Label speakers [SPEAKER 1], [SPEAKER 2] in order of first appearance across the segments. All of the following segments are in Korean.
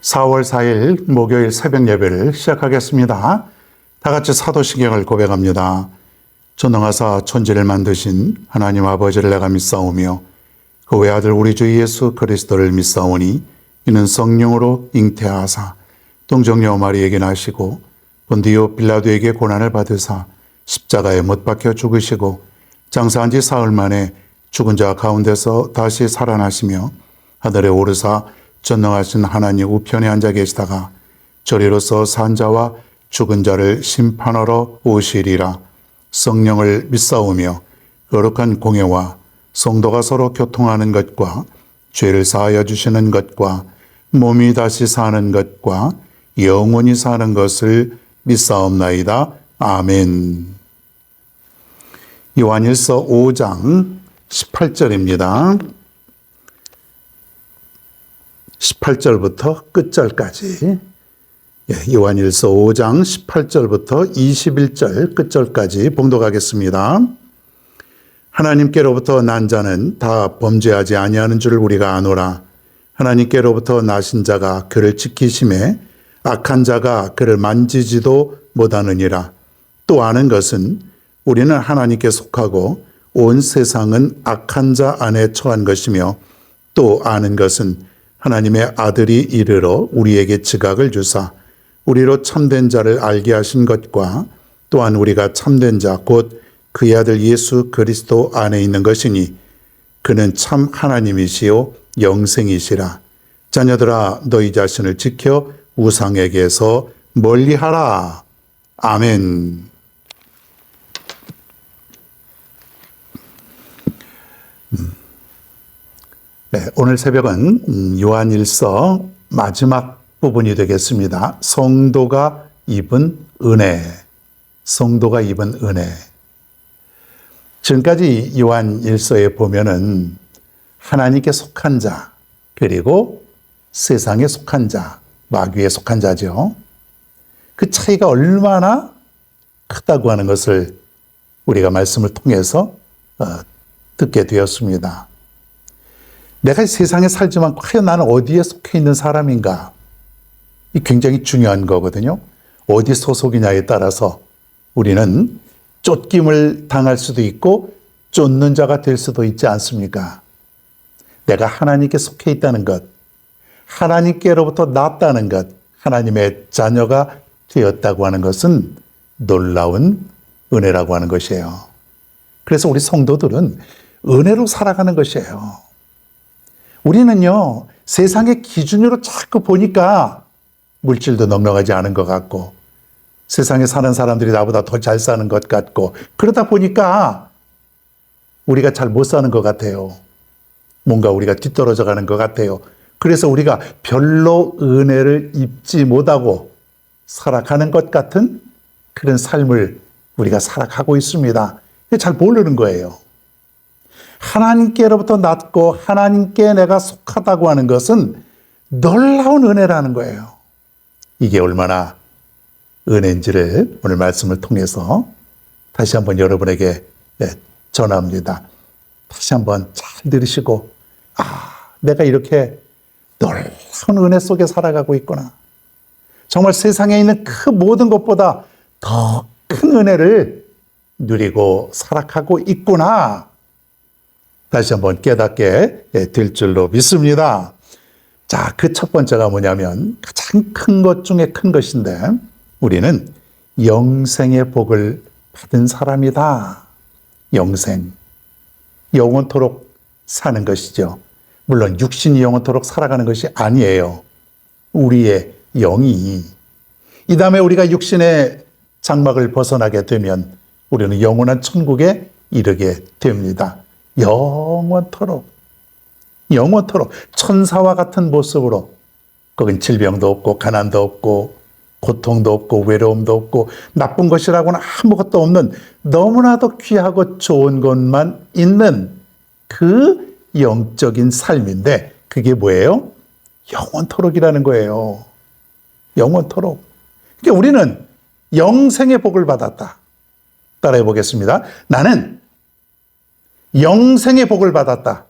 [SPEAKER 1] 4월 4일 목요일 새벽 예배를 시작하겠습니다. 다 같이 사도신경을 고백합니다. 전능하사 천지를 만드신 하나님 아버지를 내가 믿사오며 그 외아들 우리 주 예수 그리스도를 믿사오니 이는 성령으로 잉태하사 동정녀 마리에게 나시고 본디오 빌라도에게 고난을 받으사 십자가에 못 박혀 죽으시고 장사한 지 사흘 만에 죽은 자 가운데서 다시 살아나시며 하늘에 오르사 전능하신 하나님 우편에 앉아 계시다가 저리로서 산 자와 죽은 자를 심판하러 오시리라. 성령을 믿사오며 거룩한 공예와 성도가 서로 교통하는 것과 죄를 사하여 주시는 것과 몸이 다시 사는 것과 영원히 사는 것을 믿사옵나이다. 아멘. 요한일서 5장 18절입니다. 18절부터 끝절까지, 요한일서 5장 18절부터 21절 끝절까지 봉독하겠습니다. 하나님께로부터 난 자는 다 범죄하지 아니하는 줄 우리가 아노라. 하나님께로부터 나신 자가 그를 지키심에 악한 자가 그를 만지지도 못하느니라. 또 아는 것은 우리는 하나님께 속하고 온 세상은 악한 자 안에 처한 것이며, 또 아는 것은 하나님의 아들이 이르러 우리에게 지각을 주사 우리로 참된 자를 알게 하신 것과 또한 우리가 참된 자 곧 그의 아들 예수 그리스도 안에 있는 것이니 그는 참 하나님이시요 영생이시라. 자녀들아 너희 자신을 지켜 우상에게서 멀리하라. 아멘. 네, 오늘 새벽은 요한일서 마지막 부분이 되겠습니다. 성도가 입은 은혜. 성도가 입은 은혜. 지금까지 요한일서에 보면은 하나님께 속한 자, 그리고 세상에 속한 자, 마귀에 속한 자죠. 그 차이가 얼마나 크다고 하는 것을 우리가 말씀을 통해서 듣게 되었습니다. 내가 세상에 살지만 과연 나는 어디에 속해 있는 사람인가? 이 굉장히 중요한 거거든요. 어디 소속이냐에 따라서 우리는 쫓김을 당할 수도 있고 쫓는 자가 될 수도 있지 않습니까? 내가 하나님께 속해 있다는 것, 하나님께로부터 났다는 것, 하나님의 자녀가 되었다고 하는 것은 놀라운 은혜라고 하는 것이에요. 그래서 우리 성도들은 은혜로 살아가는 것이에요. 우리는요, 세상의 기준으로 자꾸 보니까 물질도 넉넉하지 않은 것 같고, 세상에 사는 사람들이 나보다 더 잘 사는 것 같고, 그러다 보니까 우리가 잘 못 사는 것 같아요. 뭔가 우리가 뒤떨어져 가는 것 같아요. 그래서 우리가 별로 은혜를 입지 못하고 살아가는 것 같은 그런 삶을 우리가 살아가고 있습니다. 잘 모르는 거예요. 하나님께로부터 났고 하나님께 내가 속하다고 하는 것은 놀라운 은혜라는 거예요. 이게 얼마나 은혜인지를 오늘 말씀을 통해서 다시 한번 여러분에게 전합니다. 다시 한번 잘 들으시고, 내가 이렇게 놀라운 은혜 속에 살아가고 있구나. 정말 세상에 있는 그 모든 것보다 더 큰 은혜를 누리고 살아가고 있구나. 다시 한번 깨닫게 될 줄로 믿습니다. 자, 그 첫 번째가 뭐냐면 가장 큰 것 중에 큰 것인데, 우리는 영생의 복을 받은 사람이다. 영생. 영원토록 사는 것이죠. 물론 육신이 영원토록 살아가는 것이 아니에요. 우리의 영이. 이 다음에 우리가 육신의 장막을 벗어나게 되면 우리는 영원한 천국에 이르게 됩니다. 영원토록 천사와 같은 모습으로, 거긴 질병도 없고 가난도 없고 고통도 없고 외로움도 없고 나쁜 것이라고는 아무것도 없는 너무나도 귀하고 좋은 것만 있는 그 영적인 삶인데, 그게 뭐예요? 영원토록이라는 거예요. 영원토록. 그러니까 우리는 영생의 복을 받았다. 따라해 보겠습니다. 나는 영생의 복을 받았다.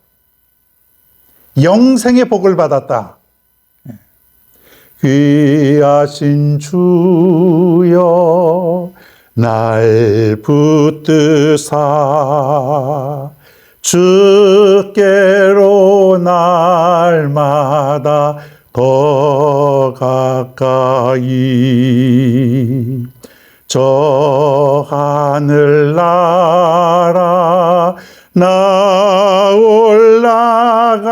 [SPEAKER 1] 영생의 복을 받았다. 귀하신 주여 날 붙드사 주께로 날마다 더 가까이 저 하늘나라 나 올라가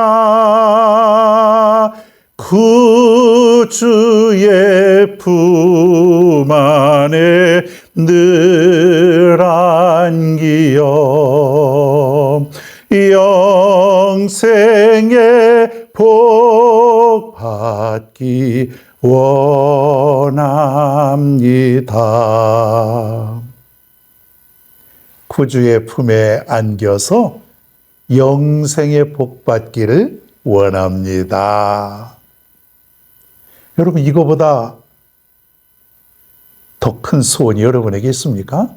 [SPEAKER 1] 구주의 품 안에 늘 안기어 영생의 복 받기 원합니다. 구주의 품에 안겨서 영생의 복 받기를 원합니다. 여러분, 이거보다 더 큰 소원이 여러분에게 있습니까?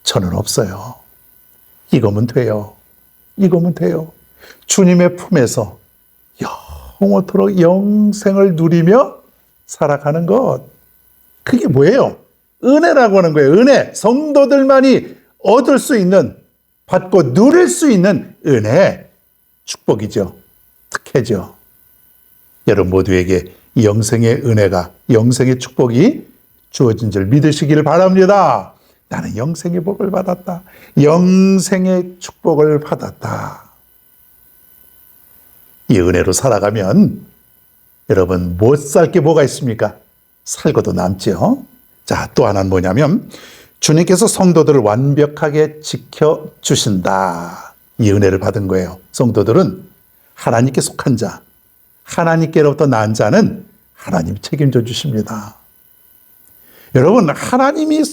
[SPEAKER 1] 저는 없어요. 이거면 돼요. 이거면 돼요. 주님의 품에서 영원토록 영생을 누리며 살아가는 것. 그게 뭐예요? 은혜라고 하는 거예요. 은혜. 성도들만이 얻을 수 있는, 받고 누릴 수 있는 은혜. 축복이죠. 특혜죠. 여러분 모두에게 영생의 은혜가, 영생의 축복이 주어진 줄 믿으시기를 바랍니다. 나는 영생의 복을 받았다. 영생의 축복을 받았다. 이 은혜로 살아가면 여러분 못 살 게 뭐가 있습니까? 살고도 남죠. 자, 또 하나는 뭐냐면 주님께서 성도들을 완벽하게 지켜주신다. 이 은혜를 받은 거예요. 성도들은 하나님께 속한 자, 하나님께로부터 난 자는 하나님이 책임져 주십니다. 여러분, 하나님이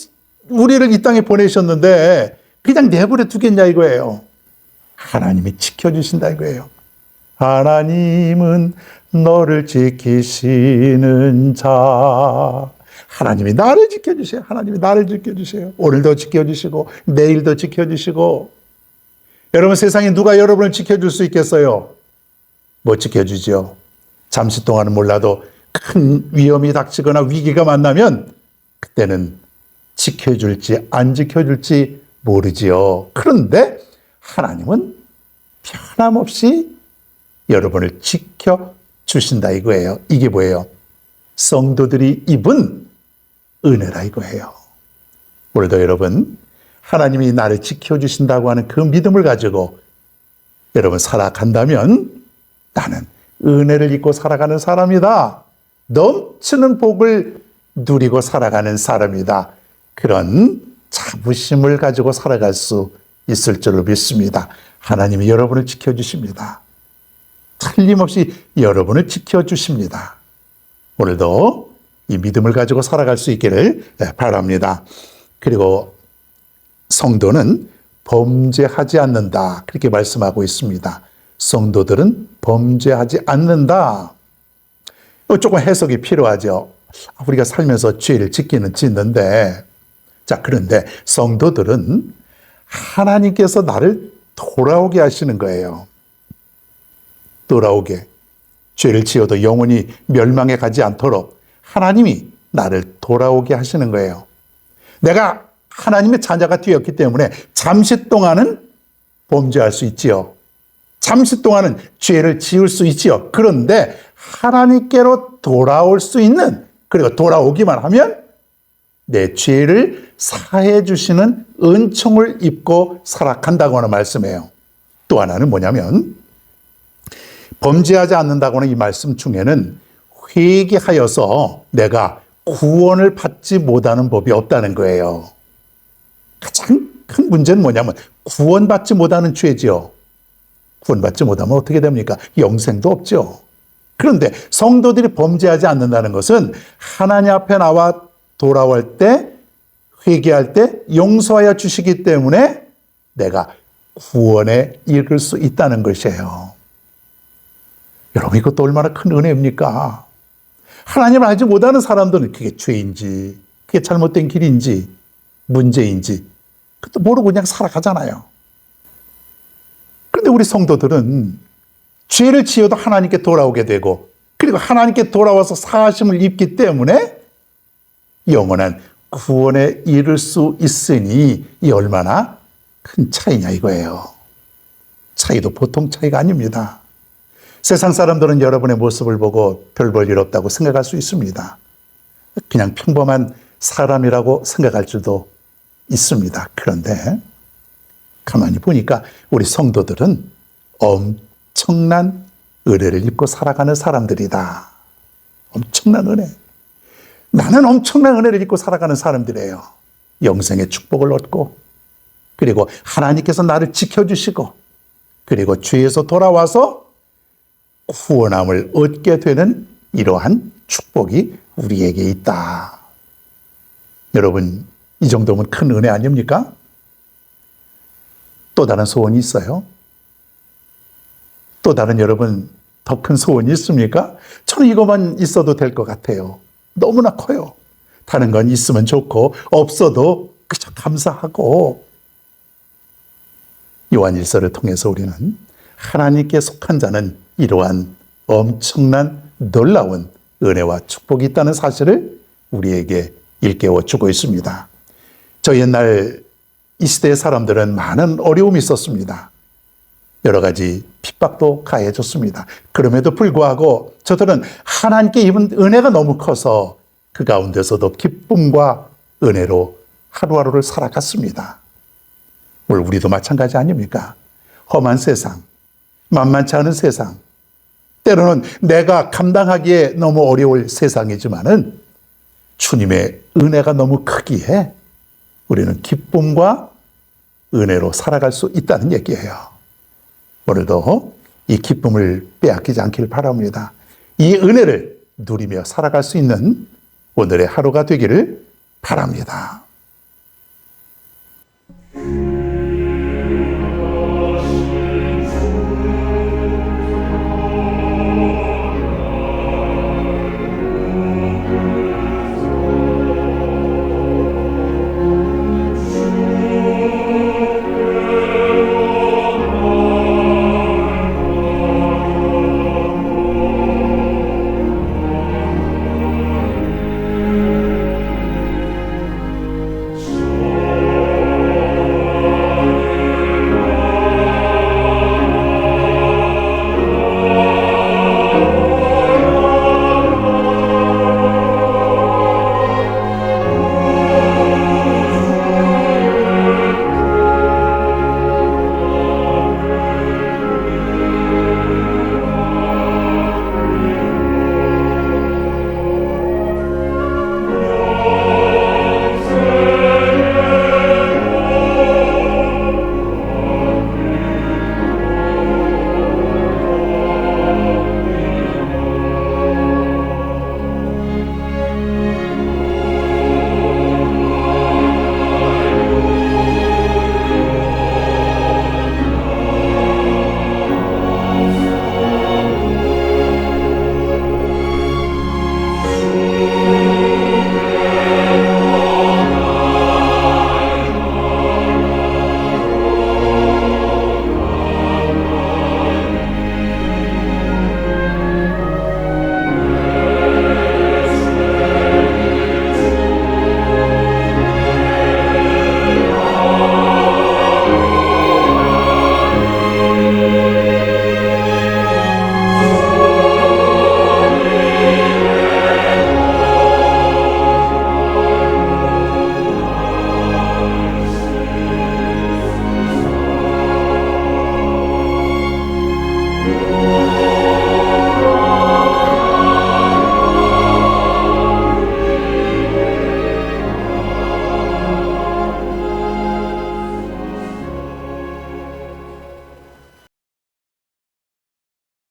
[SPEAKER 1] 우리를 이 땅에 보내셨는데 그냥 내버려 두겠냐 이거예요. 하나님이 지켜주신다 이거예요. 하나님은 너를 지키시는 자. 하나님이 나를 지켜주세요. 하나님이 나를 지켜주세요. 오늘도 지켜주시고 내일도 지켜주시고. 여러분, 세상에 누가 여러분을 지켜줄 수 있겠어요? 못 지켜주죠. 잠시 동안은 몰라도 큰 위험이 닥치거나 위기가 만나면 그때는 지켜줄지 안 지켜줄지 모르지요. 그런데 하나님은 변함없이 여러분을 지켜주신다 이거예요. 이게 뭐예요? 성도들이 입은 은혜라 이거예요. 오늘도 여러분, 하나님이 나를 지켜주신다고 하는 그 믿음을 가지고 여러분 살아간다면 나는 은혜를 입고 살아가는 사람이다. 넘치는 복을 누리고 살아가는 사람이다. 그런 자부심을 가지고 살아갈 수 있을 줄로 믿습니다. 하나님이 여러분을 지켜주십니다. 틀림없이 여러분을 지켜주십니다. 오늘도 이 믿음을 가지고 살아갈 수 있기를 바랍니다. 그리고 성도는 범죄하지 않는다. 그렇게 말씀하고 있습니다. 성도들은 범죄하지 않는다. 조금 해석이 필요하죠. 우리가 살면서 죄를 짓는데, 자, 그런데 성도들은 하나님께서 나를 돌아오게 하시는 거예요. 돌아오게. 죄를 지어도 영원히 멸망에 가지 않도록 하나님이 나를 돌아오게 하시는 거예요. 내가 하나님의 자녀가 되었기 때문에 잠시 동안은 범죄할 수 있지요. 잠시 동안은 죄를 지을 수 있지요. 그런데 하나님께로 돌아올 수 있는, 그리고 돌아오기만 하면 내 죄를 사해 주시는 은총을 입고 살아간다고 하는 말씀이에요. 또 하나는 뭐냐면 범죄하지 않는다고 하는 이 말씀 중에는 회개하여서 내가 구원을 받지 못하는 법이 없다는 거예요. 가장 큰 문제는 뭐냐면 구원받지 못하는 죄죠. 구원받지 못하면 어떻게 됩니까? 영생도 없죠. 그런데 성도들이 범죄하지 않는다는 것은 하나님 앞에 나와 돌아올 때, 회개할 때 용서하여 주시기 때문에 내가 구원에 이를 수 있다는 것이에요. 여러분, 이것도 얼마나 큰 은혜입니까? 하나님을 알지 못하는 사람들은 그게 죄인지, 그게 잘못된 길인지, 문제인지 그것도 모르고 그냥 살아가잖아요. 그런데 우리 성도들은 죄를 지어도 하나님께 돌아오게 되고, 그리고 그리고 하나님께 돌아와서 사하심을 입기 때문에 영원한 구원에 이를 수 있으니 이 얼마나 큰 차이냐 이거예요. 차이도 보통 차이가 아닙니다. 세상 사람들은 여러분의 모습을 보고 별 볼 일 없다고 생각할 수 있습니다. 그냥 평범한 사람이라고 생각할 수도 있습니다. 그런데 가만히 보니까 우리 성도들은 엄청난 은혜를 입고 살아가는 사람들이다. 엄청난 은혜. 나는 엄청난 은혜를 입고 살아가는 사람들이에요. 영생의 축복을 얻고, 그리고 하나님께서 나를 지켜주시고, 그리고 주에서 돌아와서 구원함을 얻게 되는 이러한 축복이 우리에게 있다. 여러분, 이 정도면 큰 은혜 아닙니까? 또 다른 소원이 있어요? 또 다른 여러분 더 큰 소원이 있습니까? 저는 이것만 있어도 될 것 같아요. 너무나 커요. 다른 건 있으면 좋고 없어도 그저 감사하고. 요한일서를 통해서 우리는 하나님께 속한 자는 이러한 엄청난 놀라운 은혜와 축복이 있다는 사실을 우리에게 일깨워 주고 있습니다. 저 옛날 이 시대의 사람들은 많은 어려움이 있었습니다. 여러 가지 핍박도 가해졌습니다. 그럼에도 불구하고 저들은 하나님께 입은 은혜가 너무 커서 그 가운데서도 기쁨과 은혜로 하루하루를 살아갔습니다. 오늘 우리도 마찬가지 아닙니까? 험한 세상, 만만치 않은 세상, 때로는 내가 감당하기에 너무 어려울 세상이지만은 주님의 은혜가 너무 크기에 우리는 기쁨과 은혜로 살아갈 수 있다는 얘기예요. 오늘도 이 기쁨을 빼앗기지 않기를 바랍니다. 이 은혜를 누리며 살아갈 수 있는 오늘의 하루가 되기를 바랍니다.